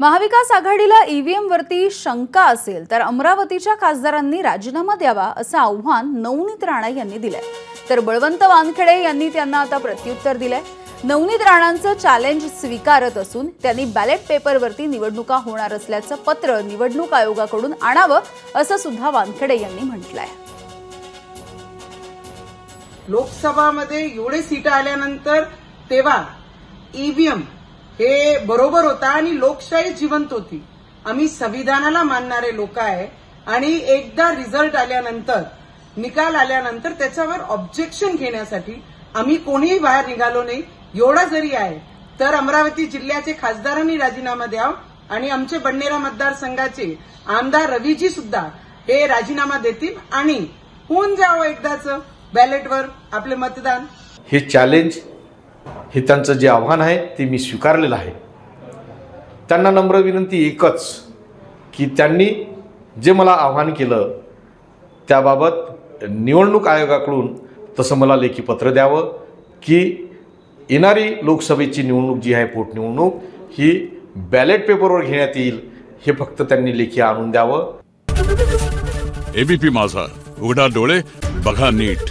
महाविकास आघाडीला ईव्हीएम वरती शंका असेल तर अमरावतीच्या खासदारांनी राजीनामा द्यावा असं आव्हान नवनीत राणा यांनी दिलंय। तर बळवंत वानखेडे यांनी त्यांना आता प्रत्युत्तर दिलंय। नवनीत राणांचं चॅलेंज स्वीकारत असून त्यांनी बॅलेट पेपरवरती निवडणुका होणार असल्याचं पत्र निवडणूक आयोगाकडून आणावं असं सुद्धा वानखेडे यांनी म्हटलंय। लोकसभामध्ये एवढे सीट आल्यानंतर तेव्हा ईव्हीएम हे बरोबर होता आणि लोकशाही जिवंत होती। आम्ही संविधानाला मानणारे लोक आहे आणि एकदा रिझल्ट आल्यानंतर निकाल आल्यानंतर त्याच्यावर ऑब्जेक्शन घेण्यासाठी आम्ही कोणीही बाहेर निघालो नाही। एवढा जरी आहे तर अमरावती जिल्ह्याचे खासदारांनी राजीनामा द्यावा आणि आमचे बडनेरा मतदारसंघाचे आमदार रवीजी सुद्धा हे राजीनामा देतील आणि होऊन जावं एकदाच बॅलेटवर आपले मतदान। हे चॅलेंज हे त्यांचं जे आव्हान आहे ते मी स्वीकारलेलं आहे। त्यांना नम्र विनंती एकच की त्यांनी जे मला आव्हान केलं त्याबाबत निवडणूक आयोगाकडून तसं मला लेखी पत्र द्यावं की येणारी लोकसभेची निवडणूक जी आहे पोटनिवडणूक ही बॅलेट पेपरवर घेण्यात येईल हे फक्त त्यांनी लेखी आणून द्यावं। एबीपी माझा, उघडा डोळे बघा नीट।